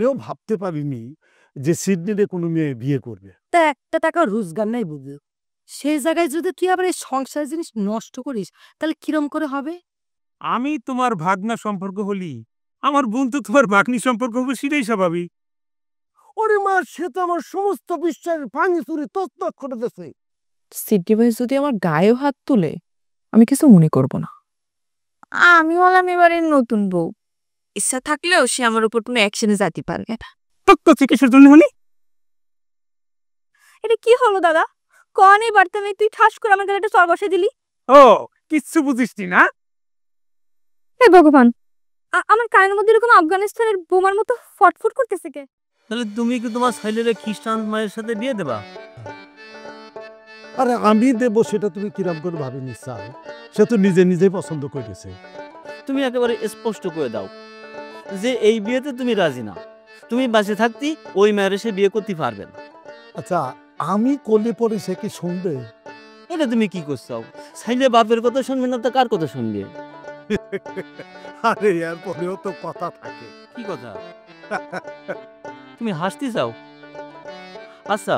জীবনেও ভাবতে পারিনি যে সিডনিতে কোনো মেয়ে বিয়ে করবে। তা একটা টাকা রোজগার নাই বুঝু, সেই জায়গায় যদি তুই আবার এই সংসার জিনিস নষ্ট করিস তাহলে কিরম করে হবে? আমি তোমার ভাগনা সম্পর্ক হলি, আমার বোন তো তোমার ভাগ্নি সম্পর্ক হবে, সেটাই স্বাভাবিক। ওরে মা, সে তো আমার সমস্ত বিশ্বাস ভাঙি চুরি তছনছ করে দিয়েছে। সিডনি ভাই যদি আমার গায়েও হাত তুলে আমি কিছু মনে করব না। আমি হলাম এবারে নতুন বউ, ইচ্ছা থাকলেও সে আমার উপর কোনো অ্যাকশনে যেতে পারবে না। তো চিকিৎসার জন্য হলি। এটা কি হলো দাদা? কন এই বার্তা নেই, তুই ঠাস করে আমার গালে একটা চর বসে দিলি। ও, কিচ্ছু বুঝিসনি না? হে ভগবান, আমার কানের মধ্যে এরকম আফগানিস্তানের বোমার মতো ফটফট করতেছে কে? তাহলে তুমি কি তোমার ছেলের খ্রিস্টান মায়ের সাথে বিয়ে দেবা? আরে আমি দেবো সেটা তুমি কিরম করে ভাবিনি স্যার, সে তো নিজে নিজেই পছন্দ করেছে। তুমি একেবারে স্পষ্ট করে দাও যে এই বিয়েতে তুমি রাজি না, তুমি বাঁচে থাকতে ওই মেয়ের সে বিয়ে করতে পারবে না। আচ্ছা, আমি করলে পরে সে কি শুনবে? এটা তুমি কি করছো? ছেলে বাপের কথা শুনবে না তো কার কথা শুনবে? আরে এর পরেও তো কথা থাকে। কি কথা? তুমি হাসতে চাও? আচ্ছা,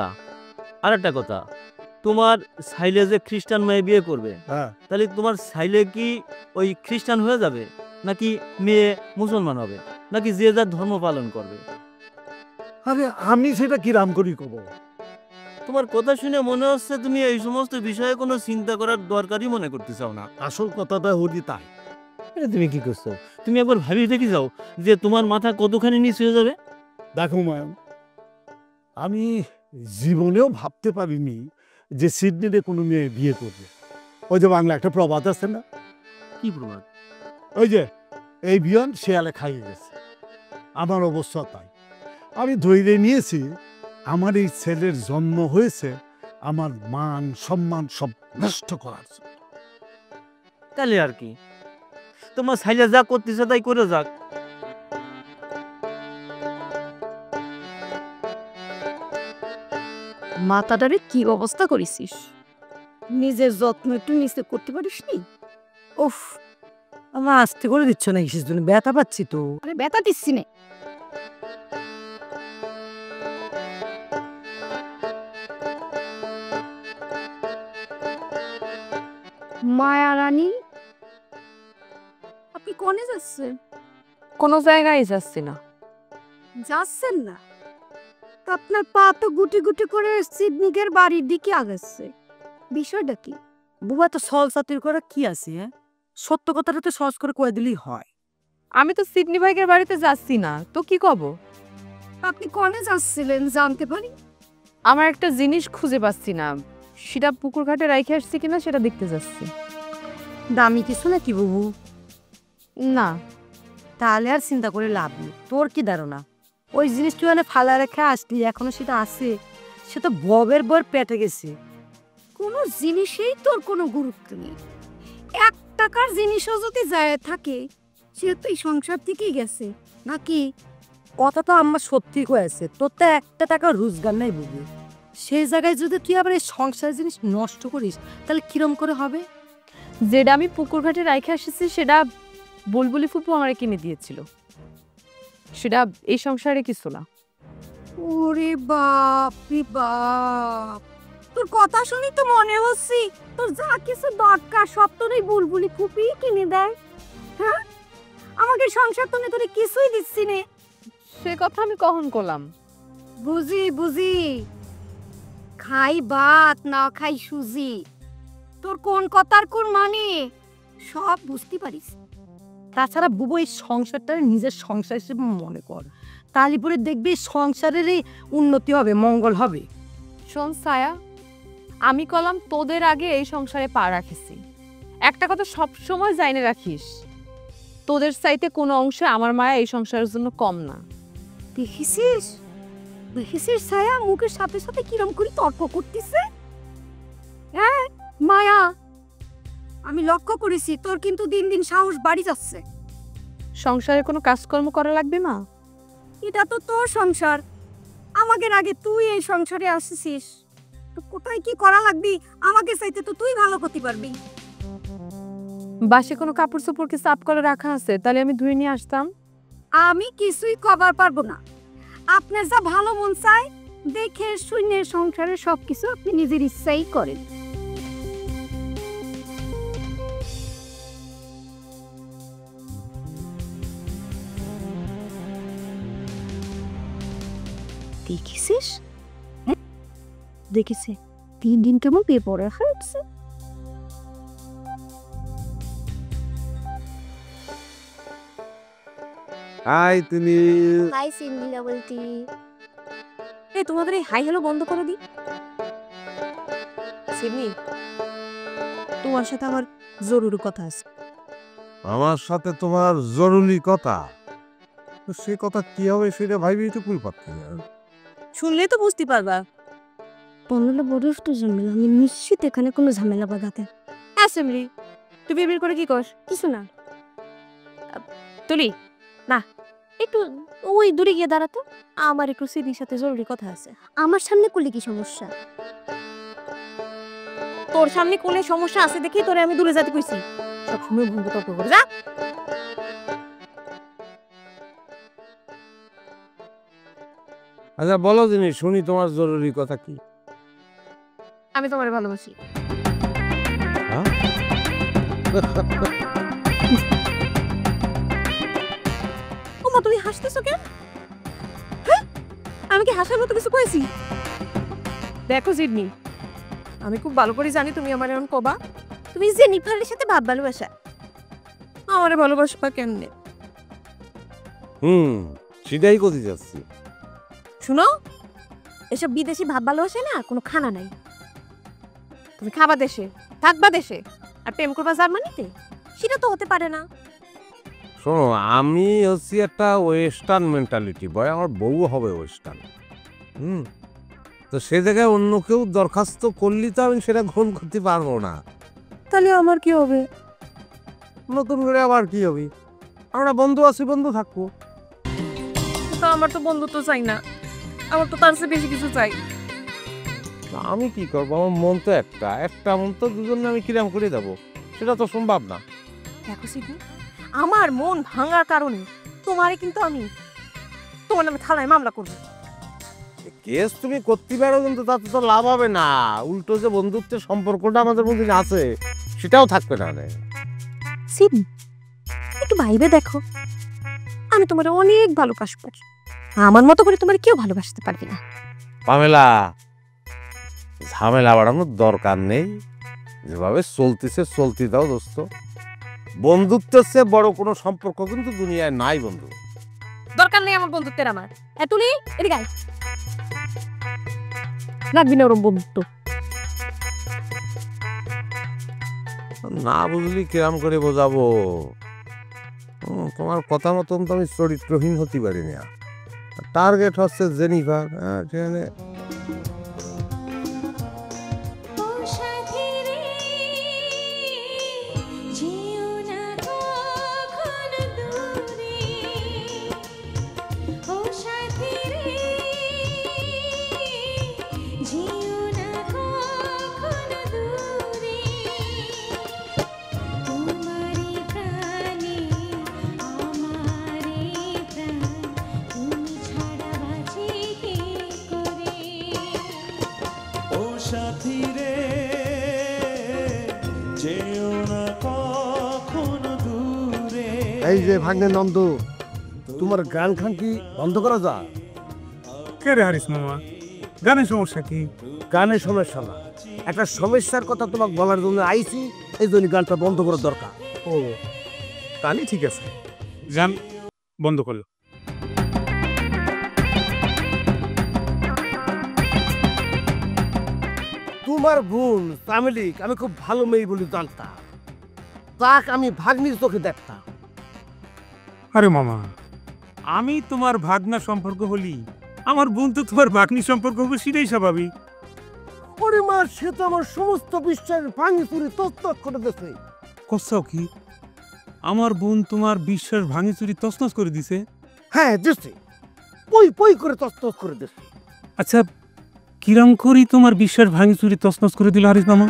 আর একটা কথা, তোমার ছেলে যে খ্রিস্টান মেয়ে বিয়ে করবে, হ্যাঁ, তাহলে তোমার ছেলে কি ওই খ্রিস্টান হয়ে যাবে, নাকি মেয়ে মুসলমান হবে, নাকি যে যার ধর্ম পালন করবে? আরে আমি সেটা কিরাম করি কব? তোমার কথা শুনে মনে হচ্ছে তুমি এই সমস্ত বিষয়ে কোনো চিন্তা করার দরকারই মনে করতে চাও না। আসল কথাটা হলি তাই। এটা তুমি কি করছো? তুমি একবার ভাবিয়ে দেখে যাও যে তোমার মাথা কতখানি নিচ হয়ে যাবে। দেখো ম্যাম, আমি জীবনেও ভাবতে পারিনি যে সিডনিতে কোনো মেয়ে বিয়ে করবে। ওই যে বাংলা একটা প্রবাদ আছে না, কি প্রমাণ? ওই যে এই বিয়ন শেয়ালে খাইয়ে গেছে, আমার অবস্থা তাই। আমি ধৈর্য নিয়েছি, আমার এই ছেলের জন্ম হয়েছে আমার মান সম্মান সব নষ্ট করার জন্য। তাহলে আর কি, তোমার ছেলে যা করতেছে তাই করে যাক। মাথাটারে কি অবস্থা করেছিস? নিজের যত্ন একটু নিচে করতে পারিস নি? উফ, আমার আস্তে করে দিচ্ছ না কিসের জন্য? ব্যথা পাচ্ছি তো। আরে ব্যথা দিচ্ছি না, মায়া রানী আপনি কোনে যাচ্ছেন? কোনো জায়গায় যাচ্ছি না। যাচ্ছেন না? তা আপনার পা তো গুটি গুটি করে সিডনিকের বাড়ির দিকে আগাচ্ছে, বিষয়টা কি? বুবা তো সল সাতির করে কি আছে? হ্যাঁ, সত্য কথাটা তো সহজ করে কয়ে দিলেই হয়। আমি তো সিডনি ভাইয়ের বাড়িতে যাচ্ছি না, তো কি কব? আপনি কোনে যাচ্ছিলেন জানতে পারি? আমার একটা জিনিস খুঁজে পাচ্ছি না, সেটা পুকুর ঘাটে রাইখে আসছি কিনা সেটা দেখতে যাচ্ছি। দামি কিছু নাকি বুবু? না। তাহলে আর চিন্তা করে লাভ নেই। তোর কি ধারণা ওই জিনিস তুই মানে ফালা রেখে আসলি, এখনো সেটা আছে? সে তো ববের বর পেটে গেছে। কোনো জিনিসেই তোর কোনো গুরুত্ব নেই। 1 টাকার জিনিসও যদি যায় থাকে সে তো এই সংসার থেকেই গেছে নাকি? কথা তো আমার সত্যি কয়েছে, তোর তো একটা টাকা রোজগার নাই বুবু, সেই জায়গায় যদি তুই আবার এই সংসার জিনিস নষ্ট করিস তাহলে কিরম করে হবে? যেটা আমি পুকুর ঘাটে রাইখে আসছি সেটা বুলবুলি ফুপু আমার কিনে দিয়েছিল, সেটা এই সংসারে কিছু না। ওরে বাপ রে বাপ, তোর কথা শুনি তো মনে হচ্ছে তোর যা কিছু দরকার সব তোর এই বুলবুলি ফুপি কিনে দেয়। হ্যাঁ, আমাকে সংসার তো তোরে কিছুই দিচ্ছি নে। সে কথা আমি কখন করলাম? বুঝি বুঝি, খাই ভাত না খাই সুজি, তোর কোন কথার কোন মানে সব বুঝতে পারিস। তাছাড়া বুবু এই সংসারটা নিজের সংসার হিসেবে মনে কর, তাহলে পরে দেখবি সংসারেরই উন্নতি হবে, মঙ্গল হবে। শোন ছায়া, আমি কলাম তোদের আগে এই সংসারে পা রাখেছি। একটা কথা সব সময় জাইনে রাখিস, তোদের চাইতে কোনো অংশে আমার মায়া এই সংসারের জন্য কম না। দেখেছিস দেখেছিস ছায়া মুখের সাথে সাথে কিরম করে তর্ক করতেছে? হ্যাঁ মায়া, আমি লক্ষ্য করেছি তোর কিন্তু দিন দিন সাহস বাড়ি যাচ্ছে। সংসারে কোনো কাজকর্ম করা লাগবে মা? এটা তো তোর সংসার, আমাকে আগে তুই এই সংসারে আসছিস, তো কোথায় কি করা লাগবি আমাকে চাইতে তো তুই ভালো করতে পারবি। বাসে কোনো কাপড় চোপড় কি সাফ করে রাখা আছে, তাহলে আমি ধুয়ে নিয়ে আসতাম। আমি কিছুই কভার পারবো না, আপনার যা ভালো মন চায় দেখে শুনে সংসারের সবকিছু আপনি নিজের ইচ্ছাই করেন। দেখিস দেখেছে 3 দিন কেমন পেপরে খাচ্ছে। হাই তুমি হাই সিন্দিলা বলতি। এই তোমাদের এই হাই হ্যালো বন্ধ করে দি। সিমি, তোমার সাথে আমার জরুরি কথা আছে। আমার সাথে তোমার জরুরি কথা, তো সে কথা কি হবে সেটা ভাইবি তো কুল পাচ্ছি না। শুনলেই তো বুঝতে পারবা। বন্ধুরা বড় একটু ঝামেলা, আমি নিশ্চিত এখানে কোনো ঝামেলা বাগাতে। অ্যাসেম্বলি তুই বের করে কি কর? কিছু না, তুলি না, একটু ওই দূরে গিয়ে দাঁড়াতো, আমার একটু সিদির সাথে জরুরি কথা আছে। আমার সামনে করলে কি সমস্যা? তোর সামনে কোনে সমস্যা আছে দেখি তোরে আমি দূরে যেতে কইছি। সব সময় ভঙ্গ তর্ক করে যা। আচ্ছা বলো জিনিস শুনি, তোমার জরুরি কথা কি? আমি তোমারে ভালোবাসি। ওমা তুমি হাসতেছো কেন? হ্যাঁ? আমি কি হাসার মতো কিছু কইছি? দেখো জিডনি, আমি খুব ভালো করে জানি তুমি আমার এমন কবা। তুমি জেনিফারের সাথে ভাব ভালোবাসা, আমারে ভালোবাসবা কেমনে? সেটাই করতে যাচ্ছি। শুনো, এসব বিদেশি ভাব ভালোবাসা না কোনো খানা নাই। তুমি খাবা দেশে, থাকবা দেশে, আর প্রেম করবা জার্মানিতে? সেটা তো হতে পারে না। শোনো, আমি হচ্ছি একটা ওয়েস্টার্ন মেন্টালিটি বয়, আমার বউ হবে ওয়েস্টার্ন। তো সে জায়গায় অন্য কেউ দরখাস্ত করলি তো আমি সেটা গ্রহণ করতে পারবো না। তাহলে আমার কি হবে? নতুন করে আবার কি হবে? আমরা বন্ধু আছি, বন্ধু থাকবো। তা আমার তো বন্ধুত্ব চাই না, আমার তো তার চেয়ে বেশি কিছু চাই। আমি কি করবো? আমার মন তো একটা মন তো দুজনে আমি কিরাম করে দেবো, সেটা তো সম্ভব না। দেখো সিদ্ধি, আমার মন ভাঙার কারণে তোমারে কিন্তু আমি তোমার নামে থানায় মামলা করবো। কেস তুমি করতে পারো, কিন্তু তাতে তো লাভ হবে না। উল্টো যে বন্ধুত্বের সম্পর্কটা আমাদের মধ্যে আছে সেটাও থাকবে না। সিদ্ধি একটু ভাইবে দেখো, আমি তোমার অনেক ভালোবাসবো, আমার মতো করে তোমার কেউ ভালোবাসতে পারবে না। পামেলা, ঝামেলা বাড়ানোর দরকার নেই, যেভাবে চলতেছে চলতে দাও দোস্ত। বন্ধুত্বের চেয়ে বড় কোনো সম্পর্ক কিন্তু দুনিয়ায় নাই বন্ধু। দরকার নেই আমার বন্ধুত্বের। আমার এতুলি এদিকে আয়, রাখবি না ওরম বন্ধুত্ব। না বুঝলি কিরাম করে বোঝাবো? তোমার কথা মতন তো আমি চরিত্রহীন হতে পারি না। টার্গেট হচ্ছে জেনিফার। সেখানে এই যে ভাগ্নে নন্দ, তোমার গান খান কি বন্ধ করা যায়? কে রে হারিস মামা, গানের সমস্যা কি? গানের সমস্যা না, একটা সমস্যার কথা তোমাকে বলার জন্য আইছি, এই জন্য গানটা বন্ধ করার দরকার। ও তাহলে ঠিক আছে, গান বন্ধ করলো। তোমার বোন তামিলিক আমি খুব ভালো মেয়ে বলে জানতাম, তাক আমি ভাগ্নির চোখে দেখতাম। আরে মামা, আমি তোমার ভাগনা সম্পর্ক হলি আমার বোন তো তোমার ভাগ্নি সম্পর্ক হবে, সেটাই স্বাভাবিক। ওরে মা, সে তো আমার সমস্ত বিশ্বাস ভাঙি চুরি তছনছ করে দিয়েছে। কচ্ছাও কি আমার বোন তোমার বিশ্বাস ভাঙি চুরি তছনছ করে দিছে? হ্যাঁ দিচ্ছে, পই পই করে তছনছ করে দিয়েছে। আচ্ছা, কিরম করি তোমার বিশ্বাস ভাঙি চুরি তছনছ করে দিল হারিস মামা?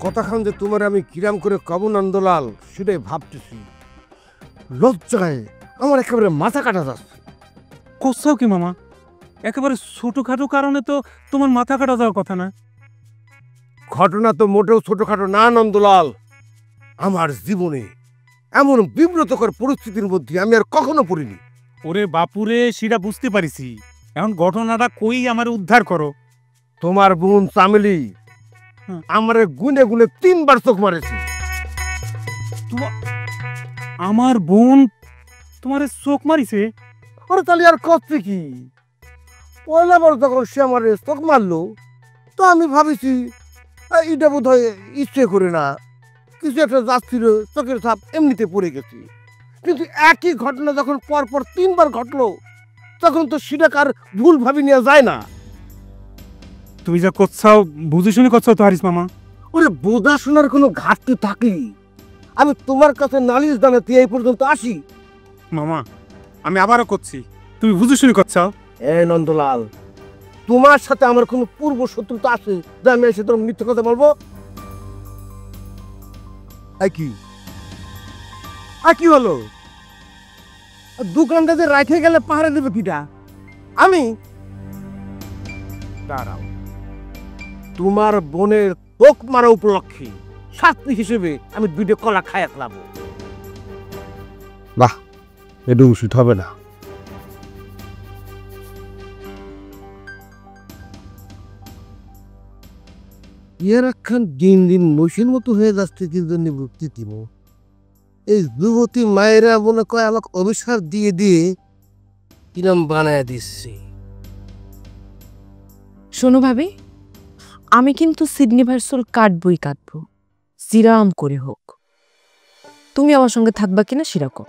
কথাখান যে তোমার আমি কিরাম করে কব নন্দলাল সেটাই ভাবতেছি। লজ্জায় আমার একেবারে মাথা কাটা যাচ্ছে। করছো কি মামা? একেবারে ছোটখাটো কারণে তো তোমার মাথা কাটা যাওয়ার কথা না। ঘটনা তো মোটেও ছোটখাটো না নন্দলাল। আমার জীবনে এমন বিব্রতকর পরিস্থিতির মধ্যে আমি আর কখনো পড়িনি। ওরে বাপুরে, সেটা বুঝতে পারিছি। এখন ঘটনাটা কই আমার উদ্ধার করো। তোমার বোন চামেলি আমারে গুনে গুনে 3 বার চোখ মারেছে। আমার বোন তোমার চোখ মারিছে? ওরে তাহলে আর করছে কি? পয়লা বার যখন সে আমার চোখ মারলো, তো আমি ভাবিছি এটা বোধ হয় ইচ্ছে করে না, কিছু একটা যাচ্ছিল, চোখের ছাপ এমনিতে পড়ে গেছি। কিন্তু একই ঘটনা যখন পরপর 3 বার ঘটলো, তখন তো সেটা কার ভুল ভাবি নেওয়া যায় না। তুমি যা করছাও বুঝে শুনে করছাও তো হারিস মামা। ওরে বোঝা শোনার কোনো ঘাটতি থাকলেই আমি তোমার কাছে নালিশ জানাতে এই পর্যন্ত আসি। মামা আমি আবারও করছি, তুমি বুঝে শুনে করছাও। নন্দলাল, তোমার সাথে আমার কোনো পূর্ব শত্রুতা আছে যে আমি এসে তোমার মিথ্যে কথা বলবো? কি হলো? দোকানটা যে রাখে গেলে পাহাড়ে দেবে কিটা? আমি দাঁড়াও, তোমার বোনের চোখ মারা উপলক্ষে শাস্তি হিসেবে আমি 2টা কলা খাইয়া খাবো। বাহ, এটা উচিত হবে না। ইয়ার একখান দিন দিন মশির মতো হয়ে যাচ্ছে, কি জন্য ভক্তি দিব? এই যুবতী মায়েরা মনে কয় আমাকে অভিশাপ দিয়ে দিয়ে কিরম বানায় দিচ্ছে। শোনো ভাবি, আমি কিন্তু সিডনি ভার্সুল কাটবই কাটবো, জিরাম করে হোক। তুমি আমার সঙ্গে থাকবা কিনা সেরকম।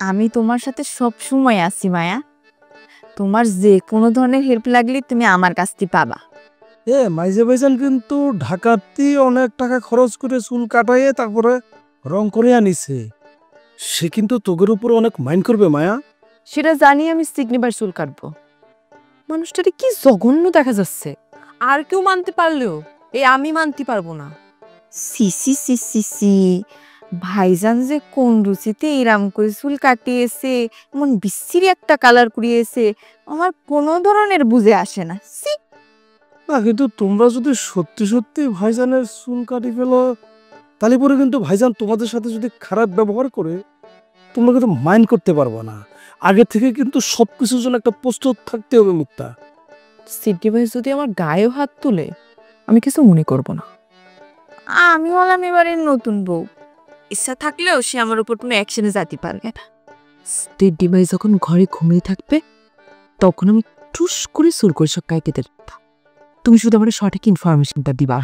আমি তোমার সাথে সব সময় আছি মায়া। তোমার যে কোনো ধরনের হেল্প লাগলে তুমি আমার কাছ থেকে পাবা। মাইজে ভাইজান কিন্তু ঢাকাতে অনেক টাকা খরচ করে চুল কাটাইয়ে তারপরে রং করে আনিছে। সে কিন্তু তোগের উপর অনেক মাইন্ড করবে মায়া। সেটা জানি আমি সিডনি ভার্সুল কাটবো। মানুষটারে কি জঘন্য দেখা যাচ্ছে। আর কেউ মানতে পারলেও এই আমি মানতে পারবো না। সি সি সি সি সি, ভাইজান যে কোন রুচিতে এরাম করে চুল কাটিয়েছে, এমন বিশ্রী একটা কালার করিয়েছে, আমার কোনো ধরনের বুঝে আসে না। সি, না কিন্তু তোমরা যদি সত্যি সত্যি ভাইজানের চুল কাটি ফেলো, তাহলে পরে কিন্তু ভাইজান তোমাদের সাথে যদি খারাপ ব্যবহার করে, তোমরা কিন্তু মাইন্ড করতে পারবো না। আগে থেকে কিন্তু সবকিছুর জন্য একটা প্রস্তুত থাকতে হবে মুক্তা। সিডনি ভাই যদি আমার গায়েও হাত তুলে, আমি কিছু মনে করব না। আমি হলাম এবারে নতুন বউ, ইচ্ছা থাকলেও সে আমার উপর কোনো অ্যাকশনে যেতে পারবে না। সিডনি ভাই যখন ঘরে ঘুমিয়ে থাকবে, তখন আমি টুস করে সুর করে সব কাইতে দেব। তুমি শুধু আমার সঠিক ইনফরমেশনটা দিবা।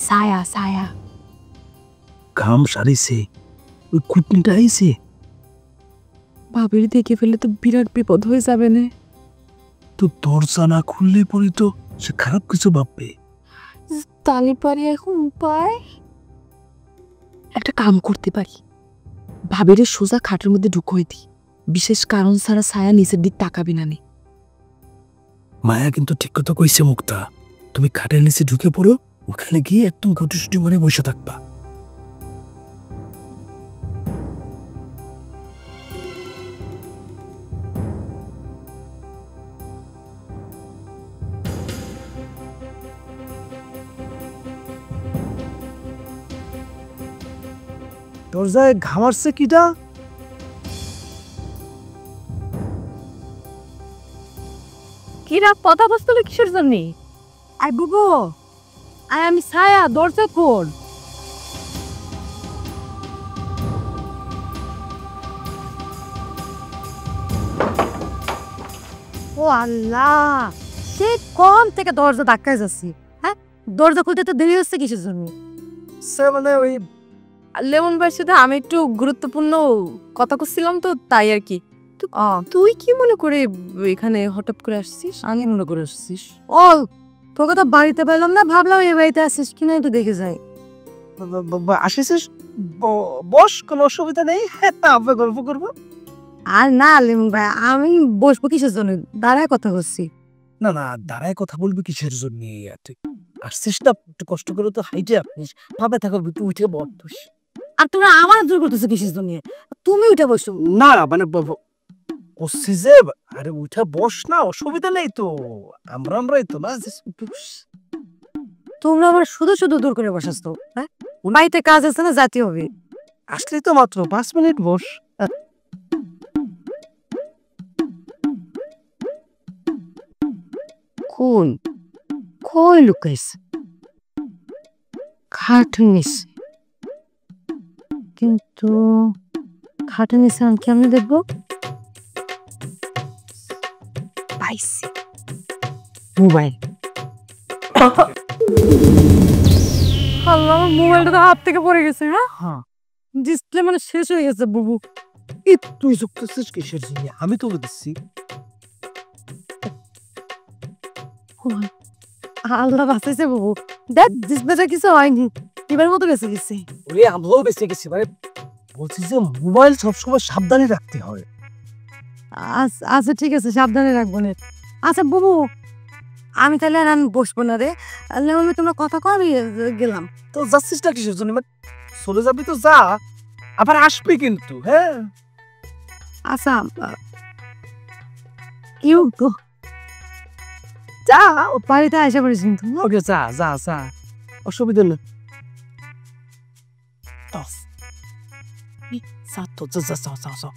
ছায়া ছায়া, ঘাম সারিছে, ওই কুটনিটা আইছে। ভাবির দেখে ফেলে তো বিরাট বিপদ হয়ে যাবে না। তো দরজা না খুললে পরে তো সে খারাপ কিছু ভাববে। তালি পারি এখন উপায়? একটা কাম করতে পারি, ভাবিরে সোজা খাটের মধ্যে ঢুকোই দিই। বিশেষ কারণ ছাড়া ছায়া নিচের দিক তাকাবি না। মায়া কিন্তু ঠিক কথা কইছে মুক্তা, তুমি খাটের নিচে ঢুকে পড়ো, ওখানে গিয়ে একদম ঘটুসুটি মানে বসে থাকবা। দরজায় ঘামাচ্ছে কিটা? কিরা কথা বসতো কিসের জন্য? আই বুবু, আমি ছায়া, দরজা খোল। ও আল্লাহ, সে কোন থেকে দরজা ধাক্কায় যাচ্ছি। হ্যাঁ, দরজা খুলতে তো দেরি হচ্ছে কিসের জন্য? স্যার মানে ওই লেমন ভাইয়ের সাথে আমি একটু গুরুত্বপূর্ণ কথা করছিলাম তো তাই আর কি। তুই কি মনে করে এখানে হঠাৎ করে আসছিস? আমি মনে করে আসছিস। ও তোর কথা বাড়িতে পেলাম না, ভাবলাম এই বাড়িতে আসিস কিনা একটু দেখে যাই। আসিস, বস, কোনো অসুবিধা নেই। আমরা গল্প করবো। আর না লিমন ভাই, আমি বসবো কিসের জন্য, দাঁড়ায় কথা করছি। না না, দাঁড়ায় কথা বলবি কিসের জন্য? তুই আসছিস না, একটু কষ্ট করে তো হাইটে আপনিস, ভাবে থাকো, একটু উঠে বস। আর তোরা আমার জোর করতেছে কিসের জন্য? তুমি উঠে বসো। না মানে বসছি যে, আরে উঠে বস না, অসুবিধা নেই তো, আমরাই তো না। তোমরা আবার শুধু শুধু দূর করে বসাস তো, হ্যাঁ? বাড়িতে কাজ আছে না, জাতি হবে। আসলেই তো মাত্র 5 মিনিট বস। কোন কই লুকাইছে? খাটের নিচে, কিন্তু খাটের নিচে আমি কেমনে দেখবো? পাইছি, মোবাইল। আল্লাহ, আমার মোবাইলটা তো হাত থেকে পড়ে গেছে। হ্যাঁ, হ্যাঁ, ডিসপ্লে মানে শেষ হয়ে গেছে বুবু। তুই যুক্তছিস কিসের জন্য? আমি তোকে দিচ্ছি। আল্লাহ বাঁচাইছে বাবু, দেখ ডিসপ্লেটা কিছু হয়নি, এবার মতো বেঁচে গেছে। ওরে আমরাও বেঁচে গেছি, মানে বলছি যে মোবাইল সবসময় সাবধানে রাখতে হয়। আচ্ছা ঠিক আছে, সাবধানে রাখবো না। আচ্ছা বাবু, আমি তাহলে আর আমি বসবো না রে। আমি তোমরা কথা কও, আমি গেলাম। তো যাচ্ছিস না কিসের জন্য? মানে চলে যাবি তো যা, আবার আসবি কিন্তু। হ্যাঁ আচ্ছা ইউ গো, যা ও বাড়িতে আসা করিস কিন্তু। ওকে, যা যা যা, অসুবিধা নেই। যা তো, যা যা যা যা যা।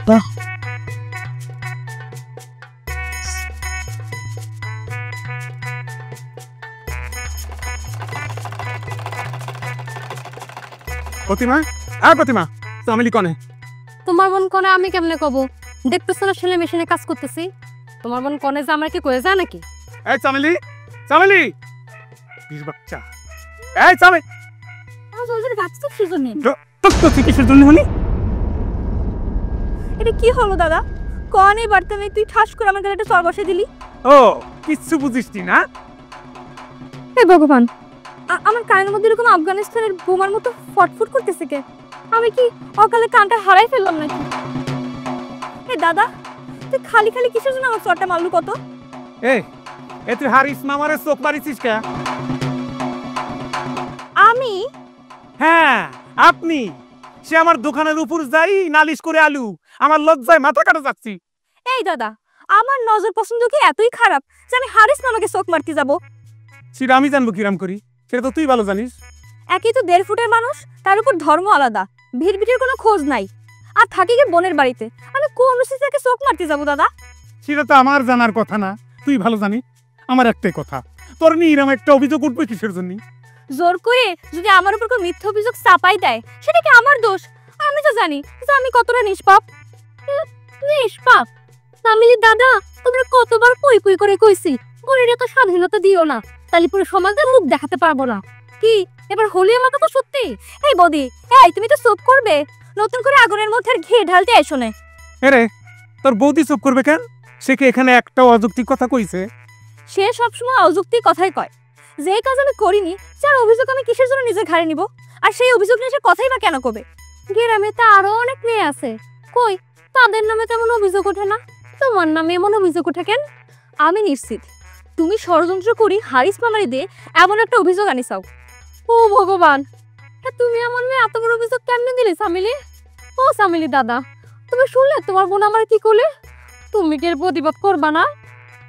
বাহ, প্রতিমা, প্রতিমা, চামেলি কনে? তোমার বোন কনে আমি কেমনে কব? দেখতেছো না ছেলে মেশিনে কাজ করতেছি। তোমার বোন কনে যে আমার কি কয়ে যায় নাকি? এই চামেলি, চামেলি, বিশ বাচ্চা। এই চামে, তো কিসের জন্য হনি? এটা কি হলো দাদা? কন এই বাড়িতে নেই, তুই ঠাস করে আমার গালে একটা চর বসে দিলি। ও, কিচ্ছু বুঝিসনি না? হে ভগবান, আমার কানের মধ্যে এরকম আফগানিস্তানের বোমার মতো ফটফট করতেছে কে? আমি কি অকালে কানটা হারাই ফেললাম নাকি? হে দাদা, তুই খালি খালি কিসের জন্য আমার চরটা মারলু কত? এ তুই হারিস মামারে চোখ মারিছিস কে? আমি? হ্যাঁ আপনি। সে আমার দোকানের উপর যাই নালিশ করে আলু, আমার লজ্জায় মাথা কাটা যাচ্ছি। এই দাদা, আমার নজর পছন্দ কি এতই খারাপ যে আমি হারিস মামাকে চোখ মারতে যাব? সেটা আমি জানবো কিরাম করি? সেটা তো তুই ভালো জানিস। একই তো 1.5 ফুটের মানুষ, তার উপর ধর্ম আলাদা, ভিড় ভিড়ের কোনো খোঁজ নাই, আর থাকি কি বোনের বাড়িতে। আমি কোন রসিদাকে চোখ মারতে যাব দাদা? সেটা তো আমার জানার কথা না, তুই ভালো জানিস। আমার একটাই কথা, তোর নিয়ে এরকম একটা অভিযোগ উঠবে কিসের জন্য? জোর করে যদি আমার উপর কোনো মিথ্যা অভিযোগ চাপাই দেয়, সেটা কি আমার দোষ? আমি তো জানি যে আমি কতটা নিষ্পাপ। নিষ্পাপ? তামিলি দাদা, তোমরা কতবার কই কই করে কইছি বোনের এত স্বাধীনতা দিও না, তাহলে পুরো সমাজে মুখ দেখাতে পারবো না। কি এবার হলি আমার তো সত্যি? এই বদি, এই তুমি তো চুপ করবে, নতুন করে আগুনের মধ্যে ঘি ঢালতে এসো না। এরে, তোর বৌদি চুপ করবে কেন? সে কি এখানে একটা অযৌক্তিক কথা কইছে? সে সবসময় অযৌক্তিক কথাই কয়। যে কাজ আমি করিনি, যার অভিযোগ আমি কিসের জন্য নিজে ঘাড়ে নিব? আর সেই অভিযোগ নিয়ে সে কথাই বা কেন কবে? গ্রামে তো আরো অনেক মেয়ে আছে, কই তাদের নামে তেমন অভিযোগ ওঠে না, তোমার নামে এমন অভিযোগ ওঠে কেন? আমি নিশ্চিত তুমি ষড়যন্ত্র করি হারিস মামারি দিয়ে এমন একটা অভিযোগ আনিসাও। ও ভগবান, তুমি আমার মেয়ে এত বড় অভিযোগ কেমনে দিলে সামিলি? ও সামিলি দাদা, তুমি শুনলে তোমার বোন আমার কি করলে? তুমি কি এর প্রতিবাদ করবা না?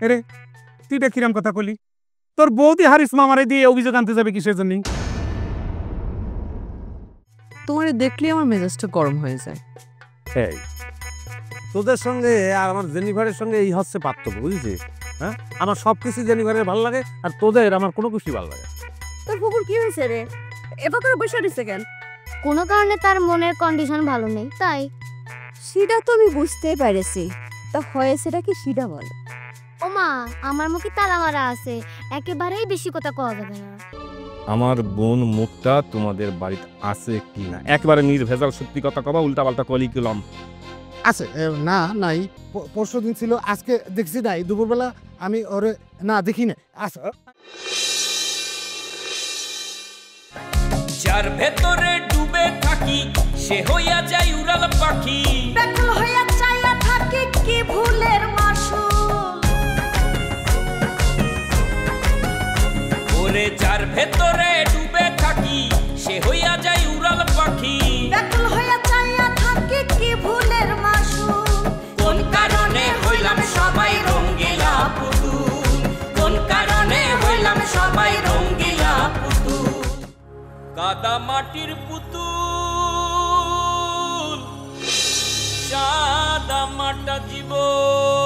এরে, তুই এটা কিরাম কথা কলি? তোর বৌদি হারিস মামারে দিয়ে অভিযোগ আনতে যাবে কিসের জন্য? তোমার দেখলে আমার মেজাজটা গরম হয়ে যায়। এই তোদের সঙ্গে আর আমার জেনিফারের সঙ্গে এই হচ্ছে পার্থক্য, বুঝেছিস? হ্যাঁ, আমার সবকিছু জেনিফারের ভালো লাগে, আর তোদের আমার কোনো কিছুই ভালো লাগে। তোর কুকুর কি হয়েছে রে? এত করে বসে দিছে কেন? কোনো কারণে তার মনের কন্ডিশন ভালো নেই তাই। সেটা তো আমি বুঝতেই পেরেছি, তা হয়েছেটা কি সেটা বল। ওমা আমার মুখে তালা মারা আছে, একেবারেই বেশি কথা কওয়া যাবে না। আমার বোন মুখটা তোমাদের বাড়িতে আছে কি না একেবারে নির্ভেজাল সত্যি কথা কবা, উল্টা পাল্টা কলি কিলাম। আছে না নাই, পরশু দিন ছিল, আজকে দেখছি নাই, দুপুরবেলা আমি ওরে না দেখি না। আচ্ছা যার ভেতরে ডুবে থাকি সে হইয়া যায় উড়াল পাখি, ব্যাকুল হইয়া চাইয়া থাকি কি ভুলের মাসুল। ওরে যার ভেতরে ডুবে থাকি সে হইয়া যায় উড়াল পাখি, ব্যাকুল হইয়া চাইয়া থাকি কি ভুলের মাসুল। কোন কারণে হইলাম সবাই রঙ্গিলা পুতুল, কোন কারণে হইলাম সবাই রঙ্গিলা পুতুল। কাদা মাটির পুতুল সাদা মাটা জীবন।